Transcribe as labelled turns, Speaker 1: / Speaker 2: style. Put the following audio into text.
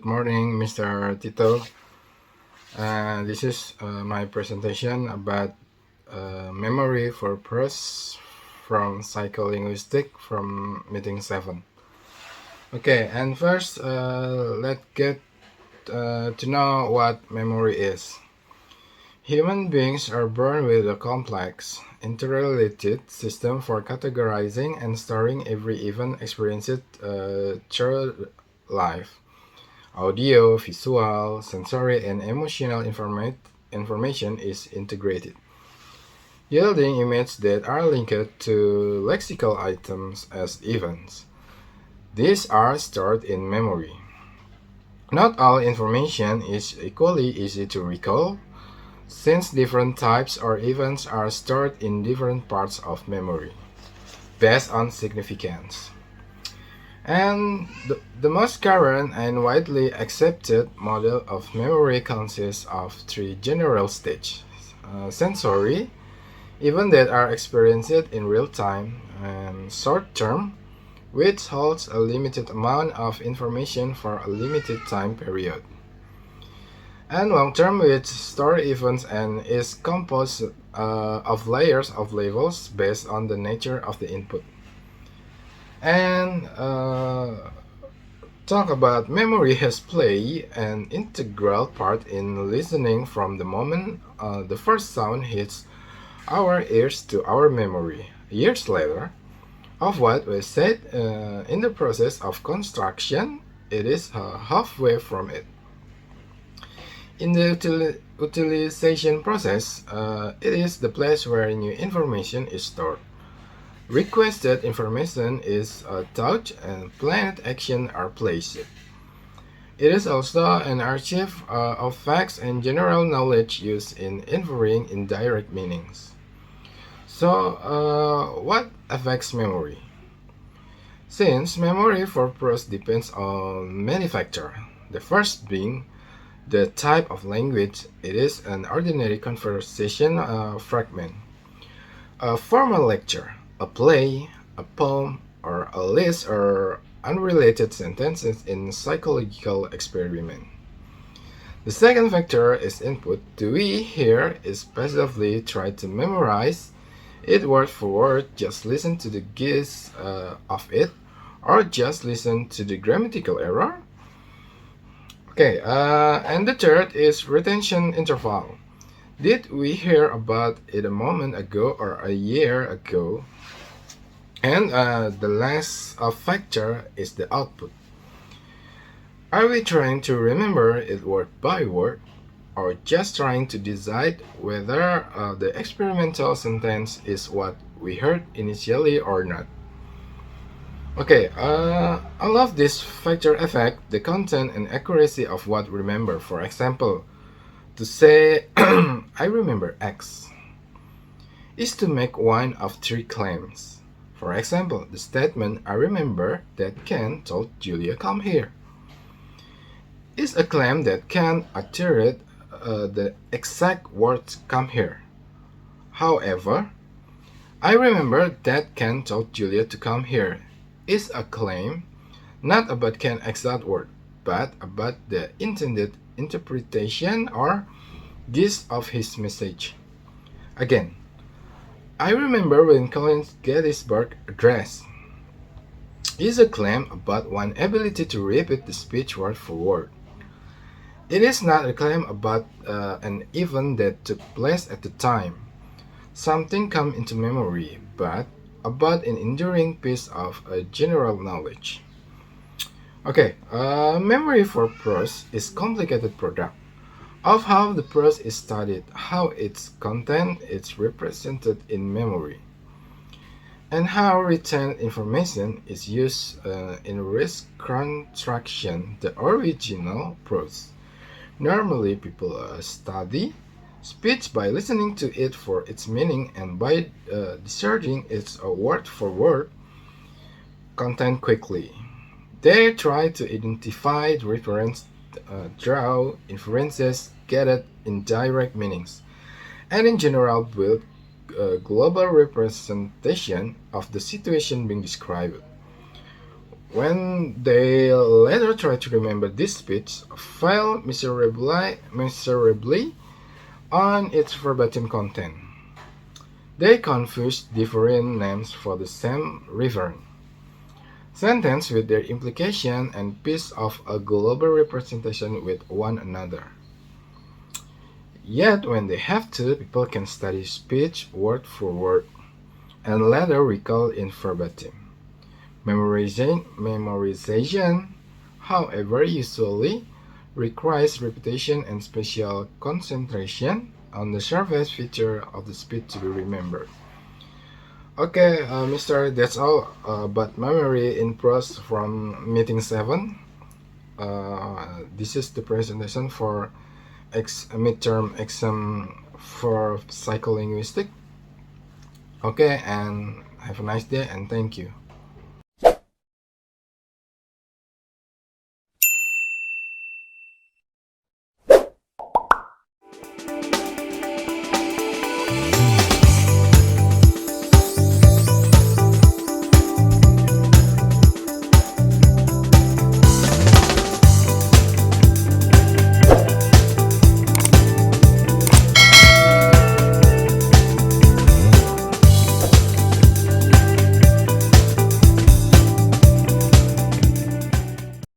Speaker 1: Good morning, Mr. Tito. This is my presentation about memory for prose from Psycholinguistic from meeting 7. Okay, and first let's get to know what memory is. Human beings are born with a complex, interrelated system for categorizing and storing every event experienced through life. Audio, visual, sensory, and emotional information is integrated, yielding images that are linked to lexical items as events. These are stored in memory. Not all information is equally easy to recall, since different types or events are stored in different parts of memory, based on significance. And the most current and widely accepted model of memory consists of three general stages: sensory, events that are experienced in real time; and short term, which holds a limited amount of information for a limited time period; and long term, which stores events and is composed of layers of levels based on the nature of the input. And talk about memory has played an integral part in listening from the moment the first sound hits our ears to our memory, years later, of what was said in the process of construction. It is halfway from it. In the utilization process, it is the place where new information is stored. Requested information is taught and planned action are placed. It is also an archive of facts and general knowledge used in inferring indirect meanings. So, what affects memory? Since memory for prose depends on many factors, the first being the type of language. It is an ordinary conversation fragment, a formal lecture, a play, a poem, or a list or unrelated sentences in psychological experiment. The second factor is input. Do we here is passively try to memorize it word for word, just listen to the gist of it, or just listen to the grammatical error? Okay, and the third is retention interval. Did we hear about it a moment ago or a year ago? And the last factor is the output. Are we trying to remember it word by word, or just trying to decide whether the experimental sentence is what we heard initially or not? Okay, I love this factor effect, the content and accuracy of what we remember. For example, to say, I remember X, is to make one of three claims. For example, the statement, I remember that Ken told Julia come here, is a claim that Ken uttered the exact words come here. However, I remember that Ken told Julia to come here is a claim not about Ken's exact word, but about the intended interpretation or gist of his message. Again, I remember when Colin's Gettysburg Address is a claim about one's ability to repeat the speech word for word. It is not a claim about an event that took place at the time, something come into memory, but about an enduring piece of general knowledge. Okay, memory for prose is complicated product of how the prose is studied, how its content is represented in memory, and how retained information is used in reconstruction the original prose. Normally, people study speech by listening to it for its meaning and by discerning its word for word content quickly. They try to identify the reference, draw inferences, get at indirect meanings, and in general build global representation of the situation being described. When they later try to remember this speech, fail miserably on its verbatim content. They confuse different names for the same river, sentence with their implication and piece of a global representation with one another. Yet when they have to, people can study speech word for word and later recall in verbatim. Memorization, however, usually requires repetition and special concentration on the surface feature of the speech to be remembered. Okay, Mister, that's all about memory in Prose from meeting 7. This is the presentation for midterm exam for psycholinguistic. Okay, and have a nice day and thank you.